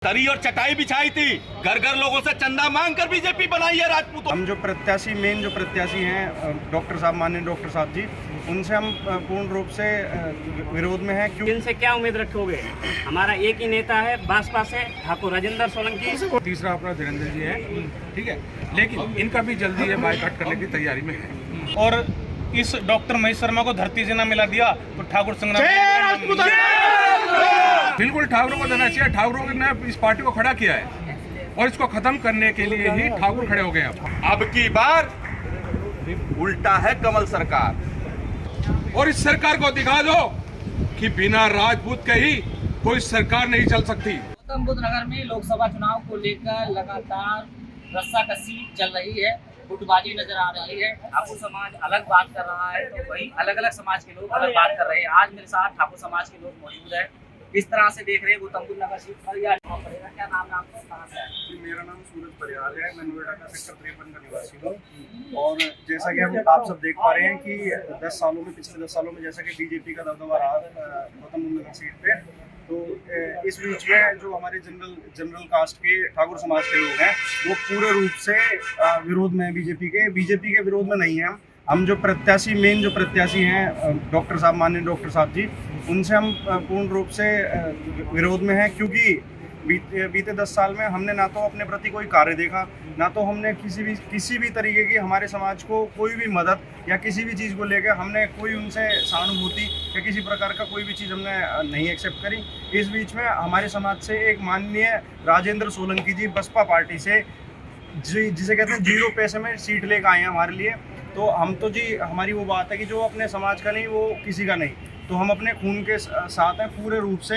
तरी और चटाई बिछाई थी, घर घर लोगों से चंदा मांग कर बीजेपी बनाई है राजपूत। हम जो प्रत्याशी हैं डॉक्टर साहब, माननीय डॉक्टर साहब जी, उनसे हम पूर्ण रूप से विरोध में हैं। क्यों? इनसे क्या उम्मीद रखोगे? हमारा एक ही नेता है भाजपा से, ठाकुर राजेंद्र सोलंकी। तीसरा अपना धीरेन्द्र जी है, ठीक है, लेकिन इनका भी जल्दी ये बाइकआउट करने की तैयारी में है। और इस डॉक्टर महेश शर्मा को धरती से ना मिला दिया तो ठाकुर संग्राम बिल्कुल ठाकुरों को देना चाहिए। ठाकुरों ने इस पार्टी को खड़ा किया है और इसको खत्म करने के लिए ही ठाकुर खड़े हो गए। अब की बार उल्टा है कमल सरकार। और इस सरकार को दिखा दो कि बिना राजपूत के ही कोई सरकार नहीं चल सकती। गौतम बुद्ध नगर में लोकसभा चुनाव को लेकर लगातार रस्साकसी चल रही है, गुटबाजी नजर आ रही है। ठाकुर समाज अलग बात कर रहा है तो वही अलग अलग समाज के लोग अलग बात कर रहे हैं। आज मेरे साथ ठाकुर समाज के लोग मौजूद है। इस तरह से देख रहे हैं गौतम बुद्ध नगर सीट पर या क्या नाम है आपका, कहाँ से है? मेरा नाम सूरज परिहार है, मैं नोएडा का सेक्टर 53 का निवासी हूँ। और जैसा कि आप सब देख पा रहे हैं कि पिछले 10 सालों में जैसा कि बीजेपी का दबदबा रहा गौतम बुद्ध नगर सीट पे, तो इस बीच में जो हमारे जनरल कास्ट के ठाकुर समाज के लोग हैं वो पूरे रूप से विरोध में बीजेपी के विरोध में नहीं है। हम जो प्रत्याशी हैं डॉक्टर साहब, माननीय डॉक्टर साहब जी, उनसे हम पूर्ण रूप से विरोध में हैं। क्योंकि बीते 10 साल में हमने ना तो अपने प्रति कोई कार्य देखा, ना तो हमने किसी भी तरीके की हमारे समाज को कोई भी मदद या किसी भी चीज़ को लेकर हमने कोई उनसे सहानुभूति या किसी प्रकार का कोई भी चीज़ हमने नहीं एक्सेप्ट करी। इस बीच में हमारे समाज से एक माननीय राजेंद्र सोलंकी जी बसपा पार्टी से जिसे कहते हैं 0 पैसे में सीट लेकर आए हैं हमारे लिए। तो हम तो जी, हमारी वो बात है कि जो अपने समाज का नहीं वो किसी का नहीं, तो हम अपने खून के साथ हैं पूरे रूप से,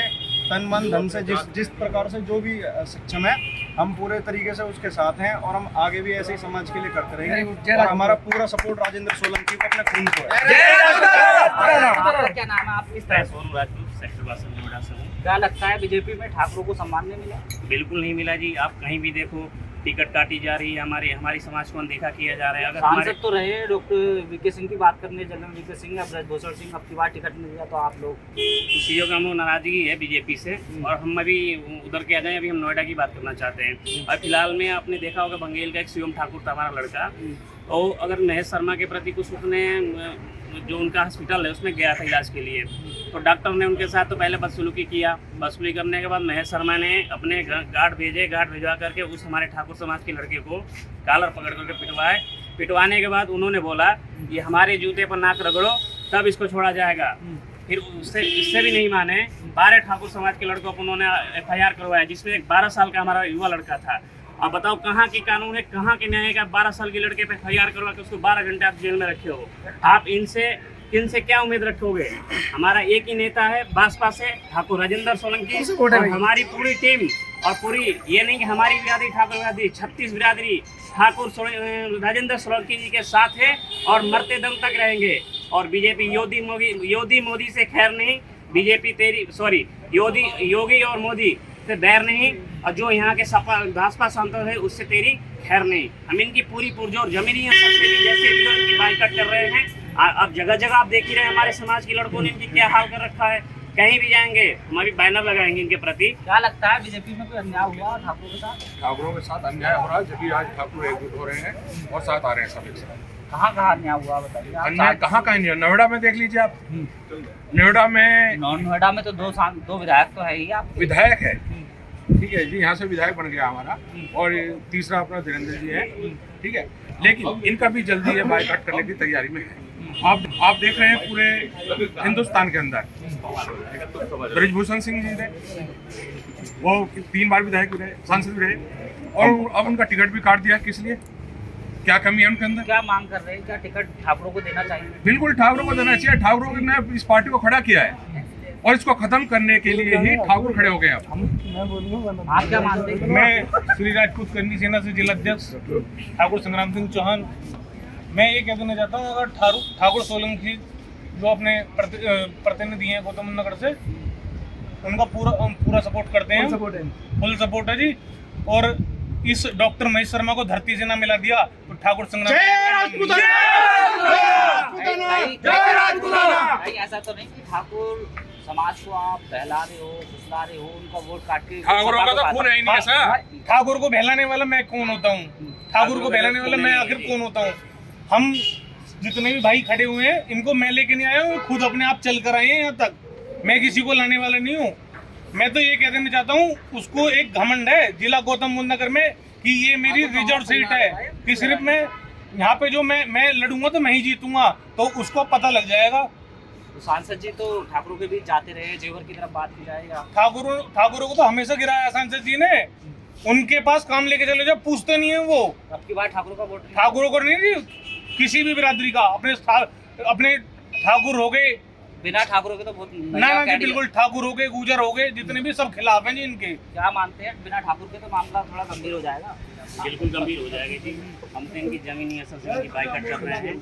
तन मन धन से, जिस प्रकार से जो भी सक्षम है हम पूरे तरीके से उसके साथ हैं। और हम आगे भी ऐसे ही समाज के लिए करते रहेंगे और हमारा पूरा सपोर्ट राजेंद्र सोलंकी को, अपने खून को है। क्या नाम है आप? इस तरह सोनू राजपूत, सेक्टर 62 नोएडा से हूँ। क्या लगता है बीजेपी में ठाकुरों को सम्मान नहीं मिला? बिल्कुल नहीं मिला जी। आप कहीं भी देखो टिकट काटी जा रही है, हमारी समाज को अनदेखा किया जा रहा है। अगर सांसद तो रहे डॉक्टर वीके सिंह की बात करने, जनरल वीके सिंह या ब्रजभूषण सिंह, अब की बार टिकट मिल गया तो आप लोग उस चीज़ों का हम लोग नाराजगी है बीजेपी से। और हम अभी उधर के आ जाएं, अभी हम नोएडा की बात करना चाहते हैं। और फिलहाल में आपने देखा होगा बंगेल का एक शिवम ठाकुर था हमारा लड़का, और अगर महेश शर्मा के प्रति कुछ उसने जो उनका हॉस्पिटल है उसमें गया था इलाज के लिए, तो डॉक्टर ने उनके साथ तो पहले बदसलूकी किया। बदसलूकी करने के बाद महेश शर्मा ने अपने गार्ड भिजवा करके उस हमारे ठाकुर समाज के लड़के को कॉलर पकड़ करके पिटवाने के बाद उन्होंने बोला ये हमारे जूते पर नाक रगड़ो तब इसको छोड़ा जाएगा। फिर इससे भी नहीं माने, 12 ठाकुर समाज के लड़कों को उन्होंने FIR करवाया, जिसमें एक 12 साल का हमारा युवा लड़का था। अब बताओ कहाँ की कानून है, कहाँ के न्याय का 12 साल के लड़के पे FIR करवा के उसको 12 घंटे आप जेल में रखे हो। आप इनसे क्या उम्मीद रखोगे? हमारा एक ही नेता है भाजपा से, ठाकुर राजेंद्र सोलंकी, और हमारी पूरी टीम और पूरी, ये नहीं कि हमारी बिरादरी ठाकुर बिरादरी, 36 बिरादरी ठाकुर राजेंद्र सोलंकी जी के साथ है और मरते दम तक रहेंगे। और बीजेपी योगी मोदी से खैर नहीं, बीजेपी योगी और मोदी से बैर नहीं, और जो यहाँ के भाजपा सांसद है उससे तेरी खैर नहीं। हम इनकी पूरी पुरजोर जमीनी जैसे भी इनकी बाइकआउट कर रहे हैं। अब जगह जगह आप देख ही रहे हैं हमारे समाज के लड़कों ने इनकी क्या हाल कर रखा है। कहीं भी जाएंगे हम अभी बैनर लगाएंगे इनके प्रति। क्या लगता है बीजेपी में कोई अन्याय हुआ ठाकुरों के साथ? ठाकुरों के साथ अन्याय हो रहा है, जबकि आज ठाकुर एकजुट हो रहे हैं और साथ आ रहे हैं सब एक साथ। कहाँ अन्याय हुआ बताइए? अन्याय कहाँ अन्याय? नोएडा में देख लीजिए आप। नोएडा में तो दो विधायक तो है ही, आप विधायक है, ठीक है जी, यहाँ से विधायक बन गया हमारा। और तीसरा अपना धीरेन्द्र जी है, ठीक है, लेकिन इनका भी जल्दी ये बाइकआउट करने की तैयारी में है। आप देख रहे हैं पूरे हिंदुस्तान के अंदर ब्रजभूषण सिंह जी थे, वो 3 बार विधायक भी रहे, सांसद भी रहे, और अब उनका टिकट भी काट दिया। किस लिए? क्या कमी है उनके अंदर? क्या मांग कर रहे हैं? क्या टिकट ठाकुरों को देना चाहिए? बिल्कुल ठाकुरों को देना चाहिए। ठाकुरों ने इस पार्टी को खड़ा किया है और इसको खत्म करने के लिए ही ठाकुर खड़े हो गए। आप क्या मानते हैं? मैं श्री राजपूत करनी सेना से जिला अध्यक्ष ठाकुर संग्राम सिंह चौहान, मैं ये कह देना चाहता हूँ, अगर ठाकुर सोलंकी जो अपने प्रतिनिधि हैं गौतम नगर से, उनका पूरा सपोर्ट करते हैं, फुल सपोर्ट है जी। और इस डॉक्टर महेश शर्मा को धरती से ना मिला दिया तो ठाकुर संग्राम ऐसा तो नहीं कि ठाकुर समाज को आप बहला रहे हो, बुला रहे हो, उनका वोट काट के ठाकुरों का तो खून है ही नहीं ऐसा। ठाकुर को बहलाने वाला मैं कौन होता हूँ? ठाकुर को बहलाने वाला मैं आखिर कौन होता हूँ? हम जितने भी भाई खड़े हुए हैं इनको मैं लेके नहीं आया हूँ, खुद अपने आप चल कर आए हैं यहाँ तक। मैं किसी को लाने वाला नहीं हूँ। मैं तो ये कह देना चाहता हूँ, उसको एक घमंड है जिला गौतम बुद्ध नगर में कि ये मेरी रिजर्व सीट है, कि सिर्फ मैं यहाँ पे जो मैं लड़ूंगा तो मैं ही जीतूंगा, तो उसको पता लग जाएगा। तो सांसद जी तो ठाकुरों के बीच जाते रहे, जेवर की तरफ बात की जाएगा। ठाकुरों को तो हमेशा गिराया सांसद जी ने। उनके पास काम लेके चले जाओ, पूछते नहीं है वो। अब की बार ठाकुरों का वोट ठाकुरों को नहीं, किसी भी बिरादरी का, अपने ठाकुर हो गए, बिना ठाकुरों के तो बहुत ना जी, बिल्कुल ठाकुर हो गए, गुजर हो गए, जितने भी सब खिलाफ हैं जी इनके। क्या मानते हैं बिना ठाकुर के तो मामला थोड़ा गंभीर हो जाएगा? बिल्कुल गंभीर हो जाएगा जी। हम तो इनकी जमीनी असर से इनकी बाइकआउट कर रहे हैं,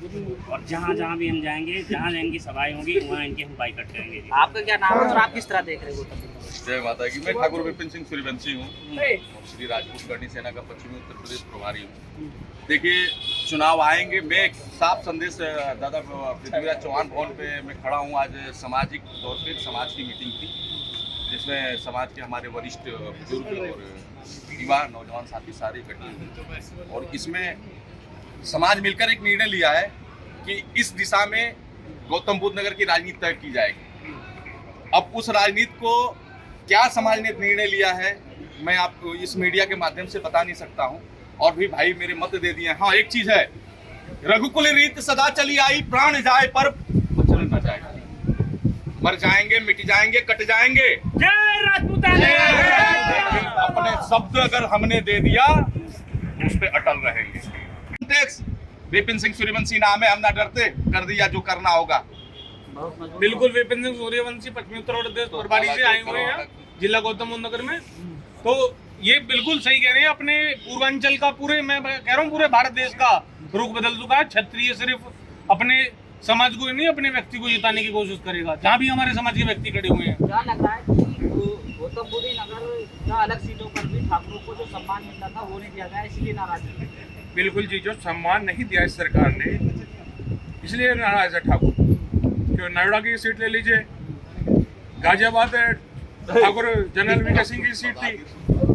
और जहाँ जहाँ भी हम जाएंगे, जहाँ इनकी सभाएं होंगी वहाँ इनकी हम बाइकआउट करेंगे जी। आपका क्या नाम है और आप किस तरह देख रहे हो? जय माता की। मैं ठाकुर विपिन सिंह सूर्यवंशी हूँ और श्री राजपूत करनी सेना का पश्चिमी उत्तर प्रदेश प्रभारी हूँ। देखिए, चुनाव आएंगे, मैं एक साफ संदेश दादा पृथ्वीराज चौहान भवन पे मैं खड़ा हूँ। आज सामाजिक तौर पे समाज की मीटिंग थी, जिसमें समाज के हमारे वरिष्ठ बुजुर्ग और युवा नौजवान साथी सारे इकट्ठे हुए, और इसमें समाज मिलकर एक निर्णय लिया है कि इस दिशा में गौतम बुद्ध नगर की राजनीति तय की जाएगी। अब उस राजनीति को क्या समाज ने निर्णय लिया है मैं आपको इस मीडिया के माध्यम से बता नहीं सकता हूं, और भी भाई मेरे मत दे दिए। हाँ, एक चीज है, रघुकुल रीत सदा चली आई, प्राण जाए पर चल न जाएगा। मर जाएंगे, मिट जाएंगे, कट जाएंगे, जय राजपूताना। अपने शब्द अगर हमने दे दिया उस पे अटल रहेंगे। विपिन सिंह सूर्यवंशी नाम है, हम ना डरते, कर दिया जो करना होगा। बिल्कुल, विपिन सिंह सूर्यवंशी पश्चिमी उत्तर प्रदेश प्रभारी से आए हुए हैं जिला गौतम बुद्ध नगर में। तो ये बिल्कुल सही कह रहे हैं, अपने पूर्वांचल का, पूरे मैं कह रहा हूँ पूरे भारत देश का रुख बदल चुका है। क्षत्रिय सिर्फ अपने समाज को ही नहीं, अपने व्यक्ति को जिताने की कोशिश करेगा, जहाँ भी हमारे समाज के व्यक्ति खड़े हुए हैं। क्या लग रहा है कि गौतम बुद्ध नगर या अलग सीटों पर भी ठाकुरों को जो सम्मान मिलता था वो नहीं दिया गया, इसलिए नाराज है? बिल्कुल जी, जो सम्मान नहीं दिया इस सरकार ने, इसलिए नाराज है ठाकुर। क्यों, नोएडा की सीट ले लीजिए, गाजियाबाद ठाकुर जनरल वीके सिंह की सीट थी,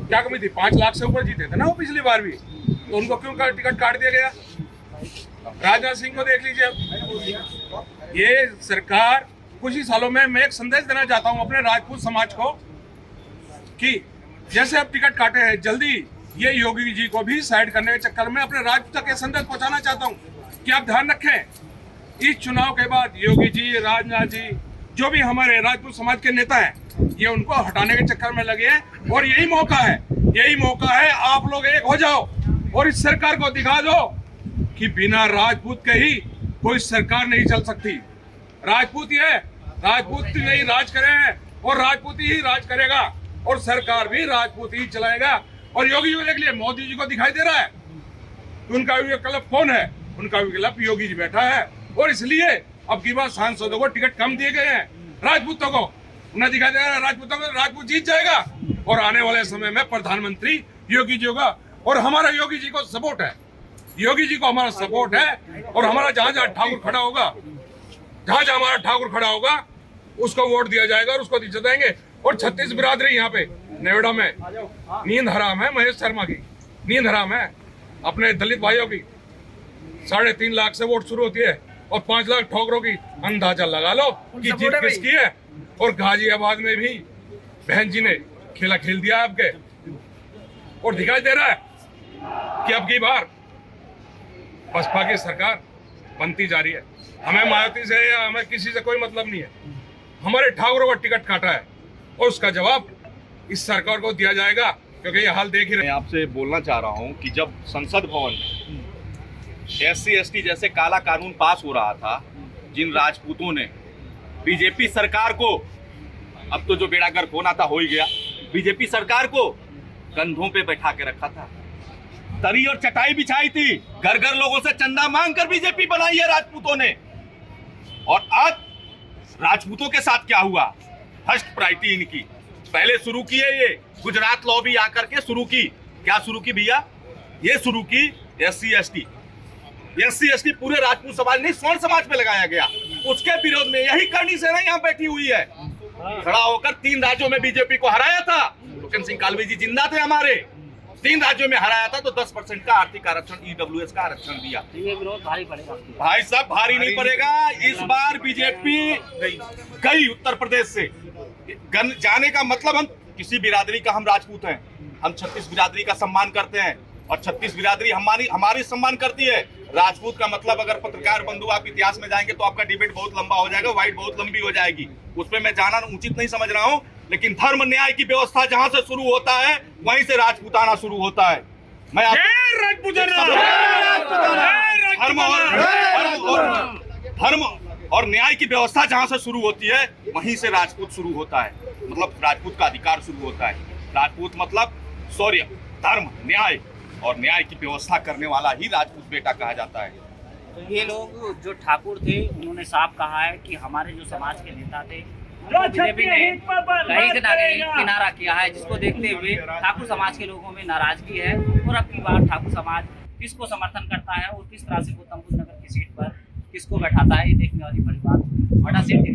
क्या कमी थी? 5 लाख से ऊपर जीते थे ना वो पिछली बार भी, तो उनको क्यों टिकट काट दिया गया? राजनाथ सिंह को देख लीजिए। अब ये सरकार कुछ ही सालों में, मैं एक संदेश देना चाहता हूं अपने राजपूत समाज को कि जैसे अब टिकट काटे हैं, जल्दी ये योगी जी को भी साइड करने के चक्कर में अपने राजपूत तक ये संदेश पहुंचाना चाहता हूं कि आप ध्यान रखें, इस चुनाव के बाद योगी जी, राजनाथ जी, जो भी हमारे राजपूत समाज के नेता हैं, ये उनको हटाने के चक्कर में लगे हैं। और यही मौका है, आप लोग एक हो जाओ और इस सरकार को दिखा दो कि बिना राजपूत के ही कोई सरकार नहीं चल सकती। राजपूत ही है, राजपूत नहीं राज करे हैं, और राजपूत ही राज करेगा, और सरकार भी राजपूत ही चलाएगा। और योगी जी को देख लिए, मोदी जी को दिखाई दे रहा है, उनका विकल्प कौन है? उनका विकल्प योगी जी बैठा है, और इसलिए अब की बार सांसदों को टिकट कम दिए गए हैं, राजपूतों को उन्हें दिखाई दे रहा है राजपूतों को, राजपूत जीत जाएगा, और आने वाले समय में प्रधानमंत्री योगी जी होगा। और हमारा योगी जी को सपोर्ट है, योगी जी को हमारा सपोर्ट है, और हमारा जहाँ जहाँ ठाकुर खड़ा होगा, जहाँ जहाँ हमारा ठाकुर खड़ा होगा उसको वोट दिया जाएगा और उसको जिताएंगे। और 36 बिरादरी यहाँ पे नोएडा में नींद हराम है, महेश शर्मा की नींद हराम है, अपने दलित भाइयों की 3.5 लाख से वोट शुरू होती है, और 5 लाख ठोकरों की अंदाजा लगा लो कि जीत किसकी है। और गाजियाबाद में भी बहन जी ने खेला खेल दिया आपके, और दिखाई दे रहा है कि अब की बार बसपा की सरकार बनती जा रही है। हमें मायावती से या हमें किसी से कोई मतलब नहीं है, हमारे ठाकुरों का टिकट काटा है, और उसका जवाब इस सरकार को दिया जाएगा, क्योंकि ये हाल देख ही रहे। मैं आपसे बोलना चाह रहा हूं कि जब संसद भवन में SC/ST जैसे काला कानून पास हो रहा था, जिन राजपूतों ने बीजेपी सरकार को, अब तो जो बेड़ा गर्क होना था हो ही गया, बीजेपी सरकार को कंधों पे बैठा के रखा था, तरी और चटाई बिछाई थी, घर घर लोगों से चंदा मांग कर बीजेपी बनाई है राजपूतों ने। और आज राजपूतों के साथ क्या हुआ? फर्स्ट प्रायोरिटी इनकी पहले शुरू की है, ये गुजरात लॉबी आकर के शुरू की। क्या शुरू की भैया? ये शुरू की SC/ST पूरे राजपूत समाज नहीं, स्वर्ण समाज पे लगाया गया, उसके विरोध में यही करनी सेना यहाँ बैठी हुई है। खड़ा होकर 3 राज्यों में बीजेपी को हराया था। लोकेंद्र सिंह कालवी जी जिंदा थे हमारे, 3 राज्यों में हराया था, तो 10% का आर्थिक आरक्षण, ईडब्ल्यूएस का आरक्षण दिया। ये विरोध भारी पड़ेगा। भाई साहब भारी नहीं पड़ेगा। इस बार बीजेपी गई उत्तर प्रदेश से जाने का मतलब, हम किसी बिरादरी का, हम राजपूत हैं, हम 36 बिरादरी का सम्मान करते हैं और 36 बिरादरी हमारी सम्मान करती है। राजपूत का मतलब, अगर पत्रकार बंधु आप इतिहास में जाएंगे तो आपका डिबेट बहुत लंबा हो जाएगा, वाइट बहुत लंबी हो जाएगी, उस पर मैं जाना उचित नहीं समझ रहा हूँ। लेकिन धर्म न्याय की व्यवस्था जहां से शुरू होता है वहीं से राजपूताना शुरू होता है। मैं धर्म और न्याय की व्यवस्था जहां से शुरू होती है वहीं से राजपूत शुरू होता है, मतलब राजपूत का अधिकार शुरू होता है। राजपूत मतलब शौर्य, धर्म, न्याय और न्याय की व्यवस्था करने वाला ही राजपूत बेटा कहा जाता है। तो ये लोग जो ठाकुर थे उन्होंने साफ कहा है कि हमारे जो समाज के नेता थे बीजेपी ने कहीं से ना कहीं किनारा किया है, जिसको देखते हुए ठाकुर समाज के लोगों में नाराजगी है। और अब की बार ठाकुर समाज किसको समर्थन करता है और किस तरह से गौतम बुद्ध नगर की सीट पर किसको बैठाता है, ये देखने वाली बड़ी बात। बड़ा सीट